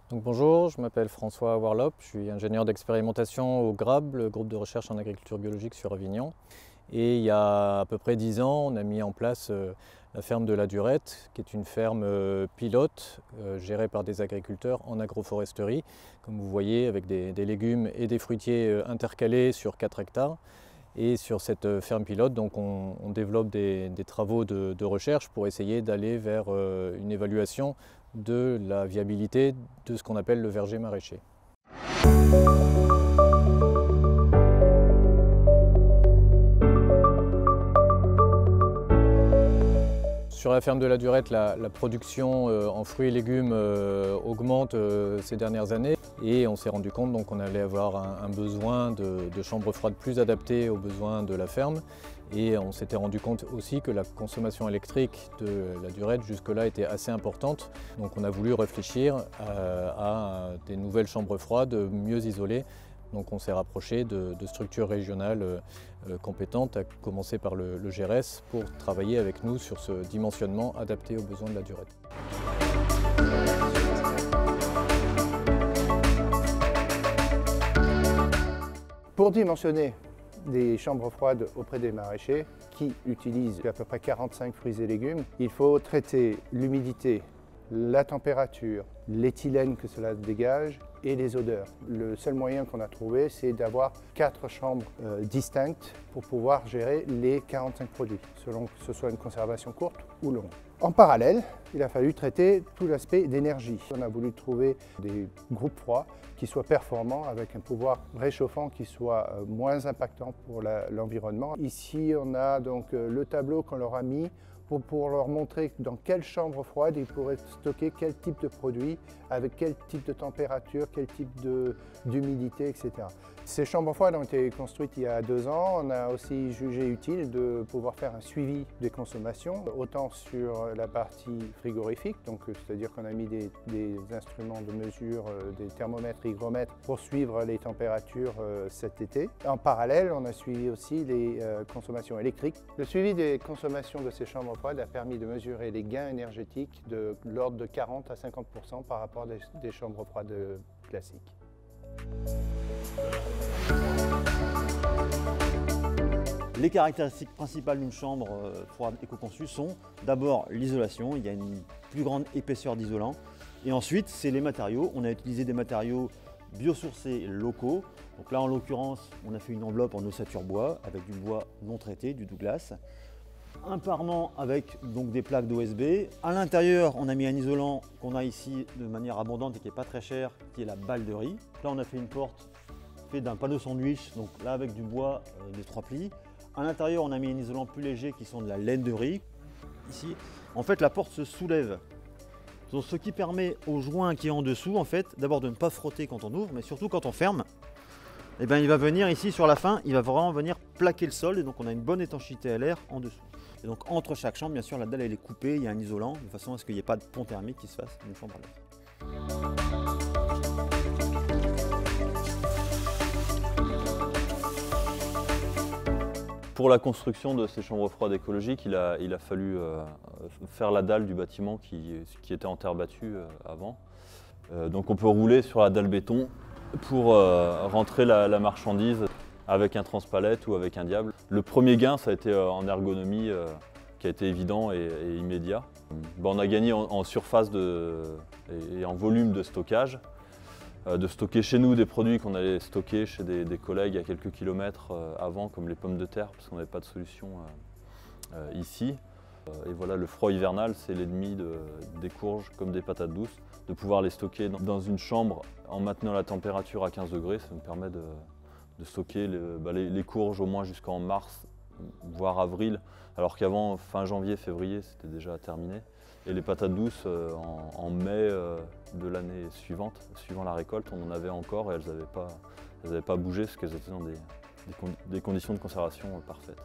Donc bonjour, je m'appelle François Warlop, je suis ingénieur d'expérimentation au GRAB, le groupe de recherche en agriculture biologique sur Avignon. Et il y a à peu près 10 ans, on a mis en place la ferme de la Durette, qui est une ferme pilote gérée par des agriculteurs en agroforesterie, comme vous voyez, avec des légumes et des fruitiers intercalés sur 4 hectares. Et sur cette ferme pilote, donc on développe des travaux de recherche pour essayer d'aller vers une évaluation de la viabilité de ce qu'on appelle le verger maraîcher. Sur la ferme de la Durette, la production en fruits et légumes augmente ces dernières années et on s'est rendu compte qu'on allait avoir un besoin de chambres froides plus adaptées aux besoins de la ferme. Et on s'était rendu compte aussi que la consommation électrique de la Durette jusque-là était assez importante. Donc on a voulu réfléchir à des nouvelles chambres froides mieux isolées. Donc on s'est rapproché de structures régionales compétentes, à commencer par le GRS, pour travailler avec nous sur ce dimensionnement adapté aux besoins de la Durette. Pour dimensionner des chambres froides auprès des maraîchers qui utilisent à peu près 45 fruits et légumes, il faut traiter l'humidité, la température, l'éthylène que cela dégage et les odeurs. Le seul moyen qu'on a trouvé, c'est d'avoir 4 chambres distinctes pour pouvoir gérer les 45 produits, selon que ce soit une conservation courte ou longue. En parallèle, il a fallu traiter tout l'aspect d'énergie. On a voulu trouver des groupes froids qui soient performants, avec un pouvoir réchauffant qui soit moins impactant pour l'environnement. Ici, on a donc le tableau qu'on leur a mis pour leur montrer dans quelle chambre froide ils pourraient stocker quel type de produit, avec quel type de température, quel type d'humidité, etc. Ces chambres froides ont été construites il y a 2 ans. On a aussi jugé utile de pouvoir faire un suivi des consommations, autant sur la partie frigorifique, donc c'est-à-dire qu'on a mis des instruments de mesure, des thermomètres, hygromètres, pour suivre les températures cet été. En parallèle, on a suivi aussi les consommations électriques. Le suivi des consommations de ces chambres froides a permis de mesurer les gains énergétiques de l'ordre de 40 à 50% par rapport à des chambres froides classiques. Les caractéristiques principales d'une chambre froide éco-conçue sont d'abord l'isolation, il y a une plus grande épaisseur d'isolant, et ensuite c'est les matériaux. On a utilisé des matériaux biosourcés locaux. Donc là en l'occurrence on a fait une enveloppe en ossature bois avec du bois non traité, du Douglas. Un parement avec donc des plaques d'OSB. À l'intérieur, on a mis un isolant qu'on a ici de manière abondante et qui n'est pas très cher, qui est la balle de riz. Là, on a fait une porte faite d'un panneau sandwich, donc là avec du bois de 3 plis. À l'intérieur, on a mis un isolant plus léger qui sont de la laine de riz. Ici, en fait, la porte se soulève. Donc, ce qui permet au joint qui est en dessous, en fait, d'abord de ne pas frotter quand on ouvre, mais surtout quand on ferme. Eh bien, il va venir ici sur la fin, il va vraiment venir plaquer le sol, et donc on a une bonne étanchéité à l'air en dessous. Et donc entre chaque chambre, bien sûr, la dalle elle est coupée, il y a un isolant, de façon à ce qu'il n'y ait pas de pont thermique qui se fasse d'une chambre à l'autre. Pour la construction de ces chambres froides écologiques, il a fallu faire la dalle du bâtiment qui était en terre battue avant. Donc on peut rouler sur la dalle béton pour rentrer la marchandise avec un transpalette ou avec un diable. Le premier gain, ça a été en ergonomie, qui a été évident et immédiat. On a gagné en surface et en volume de stockage. De stocker chez nous des produits qu'on allait stocker chez des collègues à quelques kilomètres avant, comme les pommes de terre, parce qu'on n'avait pas de solution ici. Et voilà, le froid hivernal, c'est l'ennemi des courges comme des patates douces. De pouvoir les stocker dans une chambre en maintenant la température à 15 degrés, ça nous permet de stocker les courges au moins jusqu'en mars, voire avril, alors qu'avant, fin janvier, février, c'était déjà terminé. Et les patates douces, en mai de l'année suivante, suivant la récolte, on en avait encore et elles n'avaient pas bougé parce qu'elles étaient dans des conditions de conservation parfaites.